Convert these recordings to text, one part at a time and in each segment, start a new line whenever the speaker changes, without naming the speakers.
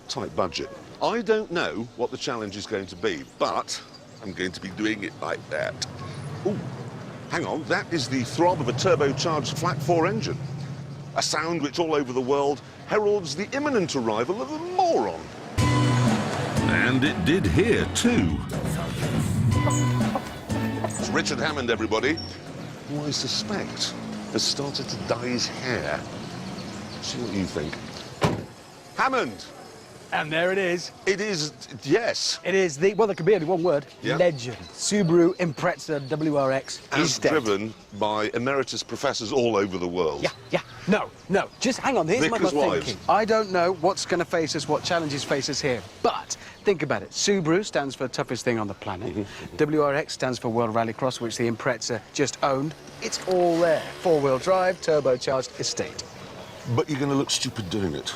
Tight budget. I don't know what the challenge is going to be, but I'm going to be doing it like that. Ooh, hang on, that is the throb of a turbocharged flat-4 engine. A sound which all over the world heralds the imminent arrival of a moron.
And it did here too.
It's Richard Hammond, everybody, who I suspect has started to dye his hair. See what you think. Hammond!
And there it is.
It is, yes.
It is the, well, there could be only one word,
Yeah.
legend. Subaru Impreza WRX.
As driven by emeritus professors all over the world.
Yeah. No. Just hang on. Here's my
Vickers' wives.
thinking. I don't know what's going to face us, what challenges face us here. But think about it. Subaru stands for toughest thing on the planet. WRX stands for World Rallycross, which the Impreza just owned. It's all there. 4-wheel drive, turbocharged estate.
But you're going to look stupid doing it.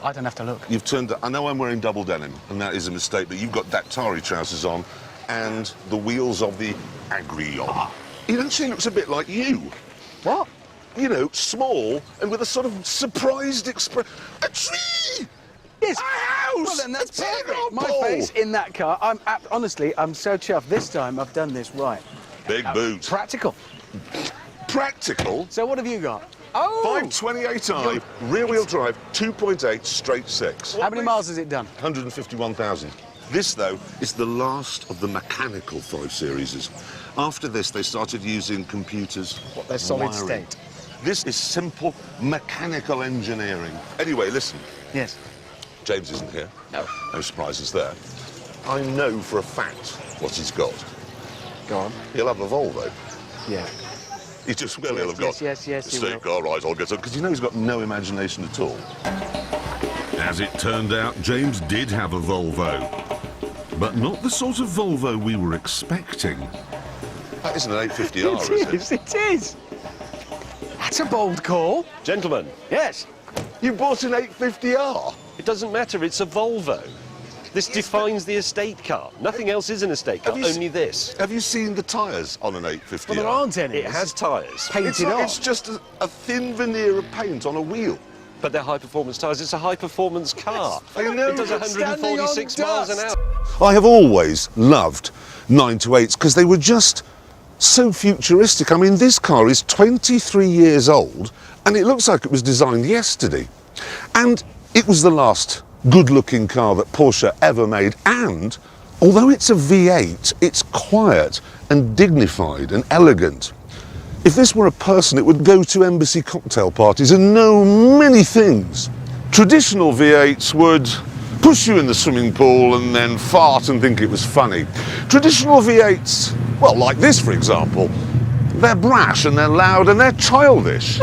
I don't have to look.
You've turned. I know I'm wearing double denim, and that is a mistake. But you've got Dactari trousers on, and the wheels of the Agrion. It actually looks a bit like you.
What?
You know, small and with a sort of surprised expression. A tree.
Yes.
A house.
Well, then that's
a
perfect.
piano
My
ball.
face in that car. Honestly, I'm so chuffed. This time I've done this right.
Big boots.
Practical.
Practical.
So what have you got? Oh!
528i, rear-wheel drive, 2.8, straight 6.
How many miles has it done?
151,000. This, though, is the last of the mechanical 5 series. After this, they started using computers.
What, they're solid
wiring.
state?
This is simple mechanical engineering. Anyway, listen.
Yes.
James isn't here.
No.
No surprises there. I know for a fact what he's got.
Go on.
He'll have a Volvo.
Yeah.
He just will. He'll have got
Yes, he
estate
will.
car, right, I'll get some. Because you know he's got no imagination at all.
As it turned out, James did have a Volvo. But not the sort of Volvo we were expecting.
That isn't an 850R, is it?
It is. That's a bold call.
Gentlemen,
Yes.
You bought an 850R?
it doesn't matter, it's a Volvo. This defines the estate car. Nothing else is an estate car,
Have you
only this.
Have you seen the tyres on an 850R?
Well, there aren't any.
It has tyres,
Painted on.
It's just a thin veneer of paint on a wheel.
but they're high-performance tyres. It's a high-performance car.
I know,
It does
but
146
standing on
miles an
dust.
hour.
I have always loved 928s because they were just so futuristic. I mean, this car is 23 years old and it looks like it was designed yesterday. And it was the last good-looking car that Porsche ever made, and although it's a V8, it's quiet and dignified and elegant. If this were a person, it would go to embassy cocktail parties and know many things. Traditional V8s would push you in the swimming pool and then fart and think it was funny. Traditional V8s, well, like this, for example, they're brash and they're loud and they're childish.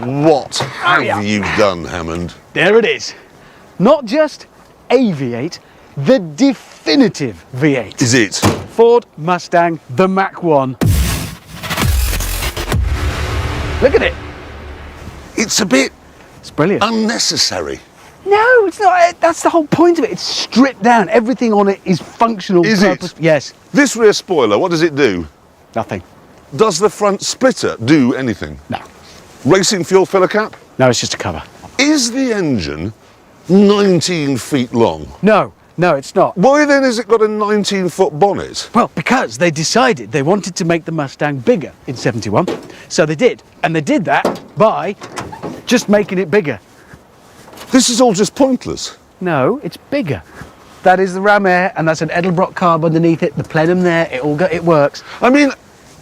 What have you done, Hammond?
There it is. Not just a V8, the definitive V8.
Is it?
Ford Mustang, the Mach 1. Look at it.
It's a bit
It's brilliant.
unnecessary.
No, it's not. That's the whole point of it. It's stripped down. Everything on it is functional.
Is it?
purpose. Yes.
This rear spoiler, what does it do?
Nothing.
Does the front splitter do anything?
No.
Racing fuel filler cap?
No, it's just a cover.
Is the engine 19 feet long?
No, it's not.
Why then has it got a 19-foot bonnet?
Well, because they decided they wanted to make the Mustang bigger in '71. So they did. And they did that by just making it bigger.
This is all just pointless.
No, it's bigger. That is the Ram Air, and that's an Edelbrock carb underneath it, the plenum there, it works.
I mean,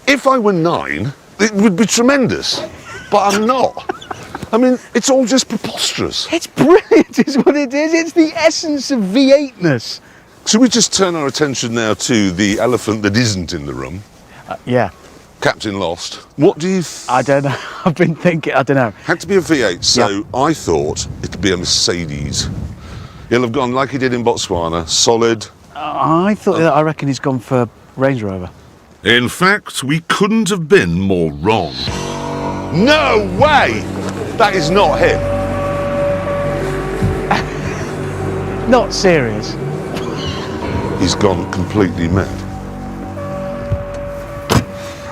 if I were 9, it would be tremendous. But I'm not. I mean, it's all just preposterous.
It's brilliant, is what it is. It's the essence of V8-ness.
Should we just turn our attention now to the elephant that isn't in the room?
Yeah,
Captain Lost. What do you
I don't know. I've been thinking, I don't know.
Had to be a V8, so I thought it'd be a Mercedes. He'll have gone like he did in Botswana, solid.
I reckon he's gone for Range Rover.
In fact, we couldn't have been more wrong.
No way! That is not him.
Not serious.
He's gone completely mad.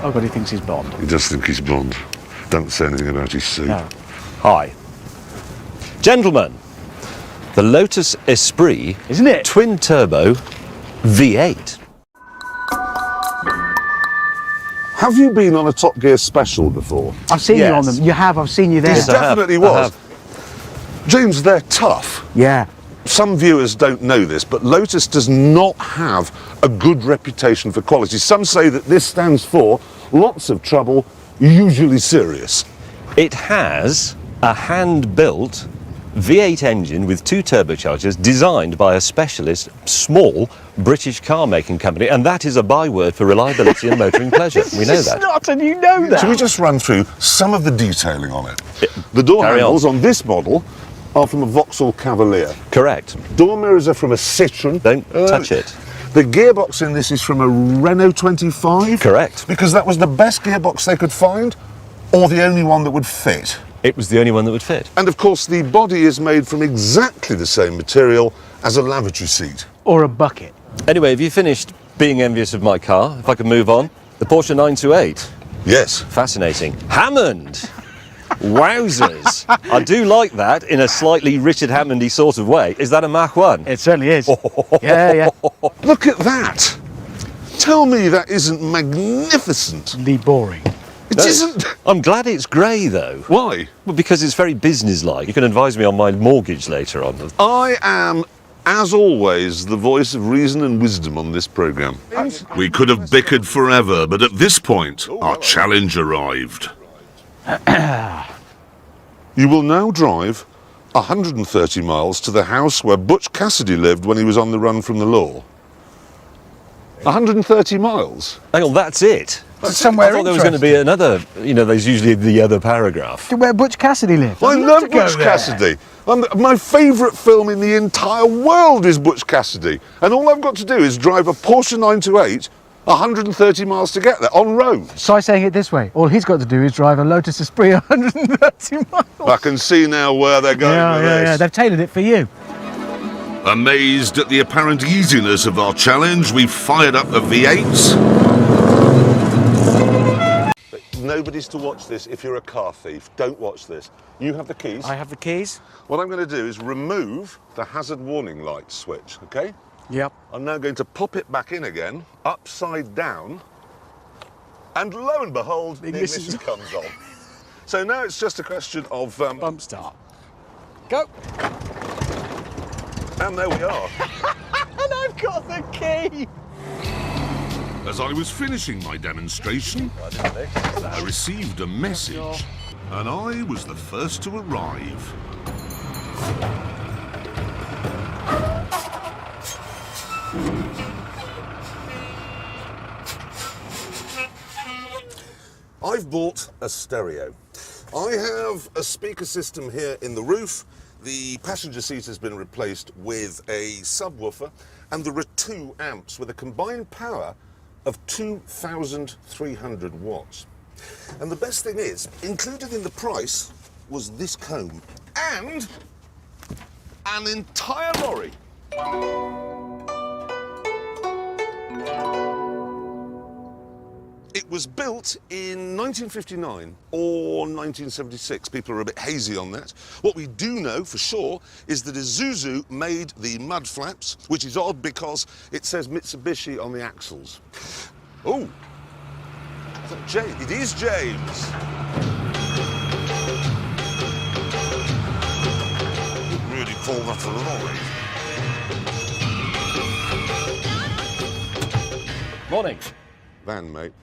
Oh, God, he thinks he's Bond.
He does think he's Bond. Don't say anything about his suit.
No.
Hi. Gentlemen, the Lotus Esprit,
Isn't it?
twin turbo V8.
Have you been on a Top Gear special before?
I've seen you on
Yes.
them. You have. I've seen you there.
This
I have,
definitely
I
was. James, they're tough.
Yeah.
Some viewers don't know this, but Lotus does not have a good reputation for quality. Some say that this stands for lots of trouble, usually serious.
It has a hand-built V8 engine with 2 turbochargers designed by a specialist, small British car-making company, and that is a byword for reliability and motoring pleasure. We know
It's
that.
not, and you know that.
Should we just run through some of the detailing on it? The door
Carry
handles on this model are from a Vauxhall Cavalier.
Correct.
Door mirrors are from a Citroen.
Don't touch it.
The gearbox in this is from a Renault 25.
Correct.
Because that was the best gearbox they could find, or the only one that would fit.
It was the only one that would fit.
And of course, the body is made from exactly the same material as a lavatory seat.
Or a bucket.
Anyway, have you finished being envious of my car? If I could move on. The Porsche 928.
Yes.
Fascinating. Hammond! Wowzers! I do like that in a slightly Richard Hammondy sort of way. Is that a Mach 1?
It certainly is. Yeah.
Look at that. Tell me that isn't magnificent.
The boring.
It
No.
isn't.
I'm glad it's grey though.
Why?
Well, because it's very businesslike. You can advise me on my mortgage later on.
I am, as always, the voice of reason and wisdom on this programme.
We could have bickered forever, but at this point, our challenge arrived.
You will now drive 130 miles to the house where Butch Cassidy lived when he was on the run from the law. 130 miles?
Hang on, that's it.
Somewhere
I thought there was going to be another, there's usually the other paragraph.
To where Butch Cassidy lived.
I
I'd
love
to go
Butch
there.
Cassidy. My favourite film in the entire world is Butch Cassidy. And all I've got to do is drive a Porsche 928 130 miles to get there, on road.
So I'm saying it this way. All he's got to do is drive a Lotus Esprit 130 miles.
I can see now where they're going with this.
Yeah. They've tailored it for you.
Amazed at the apparent easiness of our challenge, we fired up the V8s.
Nobody's to watch this if you're a car thief. Don't watch this. You have the keys.
I have the keys.
What I'm going to do is remove the hazard warning light switch, okay?
Yep.
I'm now going to pop it back in again, upside down, and lo and behold, the ignition comes on. So now it's just a question of...
Bump start. Go.
and there we are.
And I've got the key.
As I was finishing my demonstration, I received a message, and I was the first to arrive.
I've bought a stereo. I have a speaker system here in the roof. The passenger seat has been replaced with a subwoofer, and there are 2 amps with a combined power of 2,300 watts. And the best thing is, included in the price was this comb and an entire lorry. It was built in 1959 or 1976. People are a bit hazy on that. What we do know for sure is that Isuzu made the mud flaps, which is odd because it says Mitsubishi on the axles. Oh, is that James? It is James. You'd really call that a lorry.
Morning.
Van, mate.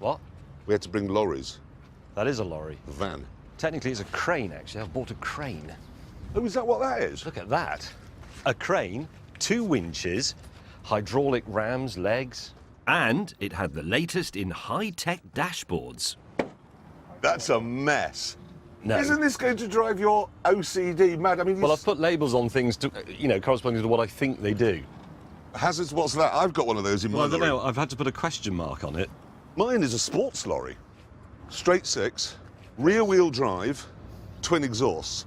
What?
We had to bring lorries.
That is a lorry.
A van.
Technically, it's a crane, actually. I've bought a crane.
Oh, is that what that is?
Look at that. A crane, 2 winches, hydraulic rams, legs, and it had the latest in high-tech dashboards.
That's a mess.
No.
Isn't this going to drive your OCD mad? I mean,
Well, I've put labels on things to, corresponding to what I think they do.
hazards, what's that? I've got one of those in
Well, I
my
don't
lorry.
know. I've had to put a question mark on it.
Mine is a sports lorry. Straight 6, rear wheel drive, twin exhausts.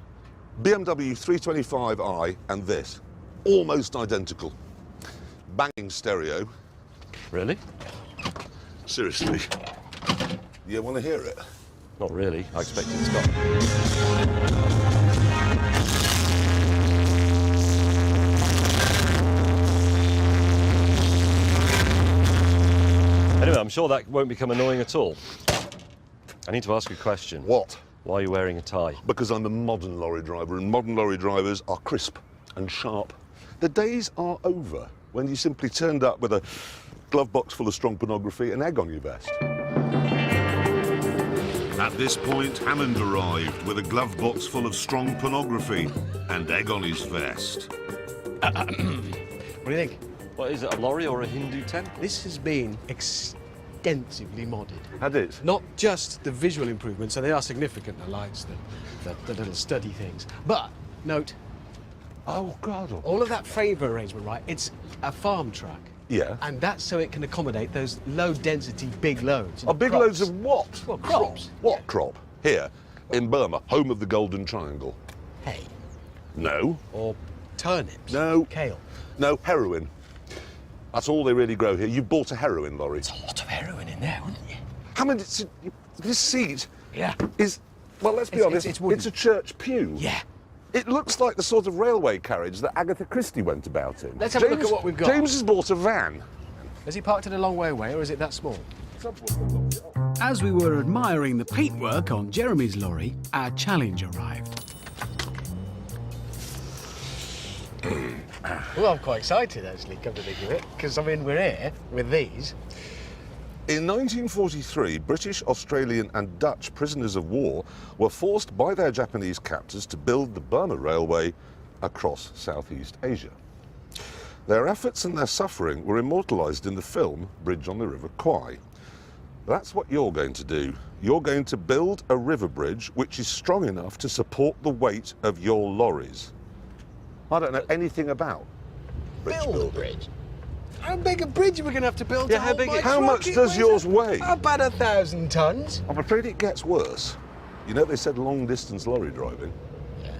BMW 325i and this. Almost identical. Banging stereo.
Really?
Seriously. You want to hear it?
Not really. I expected to stop. Anyway, I'm sure that won't become annoying at all. I need to ask you a question.
What?
Why are you wearing a tie?
Because I'm a modern lorry driver, and modern lorry drivers are crisp and sharp. The days are over when you simply turned up with a glove box full of strong pornography and egg on your vest.
At this point, Hammond arrived with a glove box full of strong pornography and egg on his vest.
What do you think?
What is it, a lorry or a Hindu temple?
This has been extensively modded.
Had it?
Not just the visual improvements, so they are significant, the lights, the little study things. But, note,
Oh, God.
all of that favour arrangement, right, it's a farm truck.
Yeah.
And that's so it can accommodate those low-density big loads.
Oh, big
crops.
loads of what?
Well, crops.
What crop? Here, in Burma, home of the Golden Triangle.
Hay.
No.
Or turnips.
No.
Kale.
No, heroin. That's all they really grow here. You bought a heroin lorry.
There's a lot of heroin in there, wouldn't you?
Hammond, this seat
Yeah.
is, well, let's be
It's-
honest,
it's wooden.
it's a church pew.
Yeah.
It looks like the sort of railway carriage that Agatha Christie went about in.
Let's have a look at what we've got.
James has bought a van.
Has he parked it a long way away, or is it that small?
As we were admiring the paintwork on Jeremy's lorry, our challenge arrived.
Well, I'm quite excited, actually, come to think of it, because, I mean, we're here with these.
In 1943, British, Australian and Dutch prisoners of war were forced by their Japanese captors to build the Burma Railway across Southeast Asia. Their efforts and their suffering were immortalised in the film Bridge on the River Kwai. That's what you're going to do. You're going to build a river bridge which is strong enough to support the weight of your lorries. I don't know anything about bridge
Build a
building.
bridge? How big a bridge are we going to have to build?
Yeah,
to
how
hold
big
my
is-
How
truck?
much
It
does
weighs
yours weigh?
About 1,000 tons.
I'm afraid it gets worse. You know, they said long distance lorry driving.
Yes.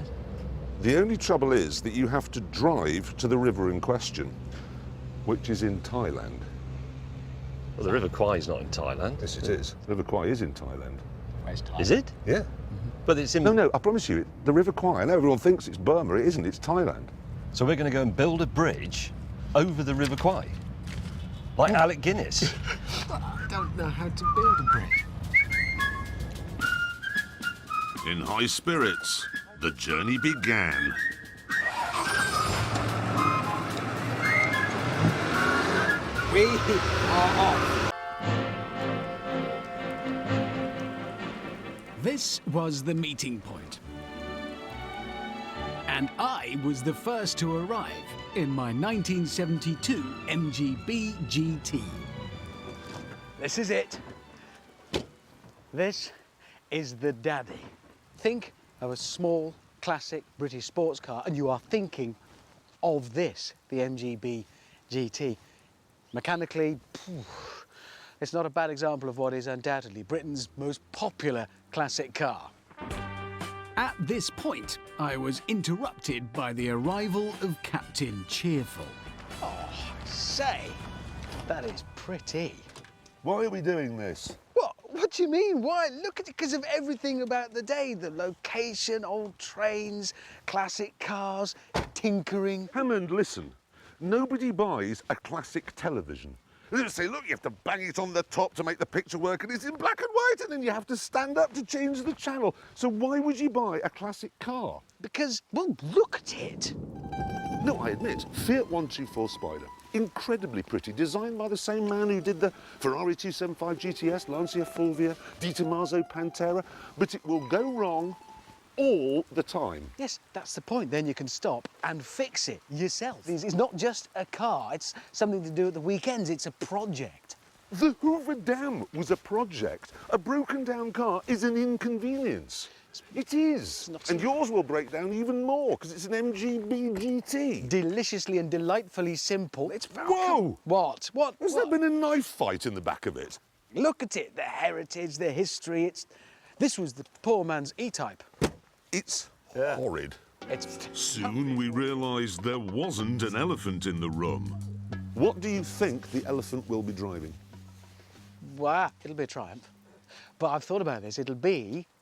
The only trouble is that you have to drive to the river in question, which is in Thailand.
Well, the River Kwai is not in Thailand.
Yes, it is. River Kwai is in Thailand.
Where's Thailand?
Is it?
Yeah.
But it's in...
No, I promise you, the River Kwai, I know everyone thinks it's Burma, it isn't, it's Thailand.
So we're going to go and build a bridge over the River Kwai? Like Alec Guinness?
I don't know how to build a bridge.
In high spirits, the journey began.
We are off.
This was the meeting point. And I was the first to arrive in my 1972 MGB GT.
This is it. This is the daddy. Think of a small, classic British sports car, and you are thinking of this, the MGB GT. Mechanically, it's not a bad example of what is undoubtedly Britain's most popular classic car.
At this point, I was interrupted by the arrival of Captain Cheerful.
Say, that is pretty.
Why are we doing this?
What do you mean? Why? Look at it, because of everything about the day. The location, old trains, classic cars, tinkering.
Hammond, listen. Nobody buys a classic television. They say, look, you have to bang it on the top to make the picture work, and it's in black and white, and then you have to stand up to change the channel. So why would you buy a classic car?
Because, well, look at it.
No, I admit, Fiat 124 Spider. Incredibly pretty, designed by the same man who did the Ferrari 275 GTS, Lancia Fulvia, Di Tommaso Pantera, but it will go wrong all the time.
Yes, that's the point. Then you can stop and fix it yourself. It's not just a car. It's something to do at the weekends. It's a project.
The Hoover Dam was a project. A broken down car is an inconvenience. It is. And yours will break down even more because it's an MGB GT.
Deliciously and delightfully simple. It's
Whoa!
What?
Has there been a knife fight in the back of it?
Look at it. The heritage, the history. This was the poor man's E-Type.
It's horrid.
It's
Soon we realised there wasn't an elephant in the room.
What do you think the elephant will be driving?
Wow, it'll be a triumph. But I've thought about this. It'll be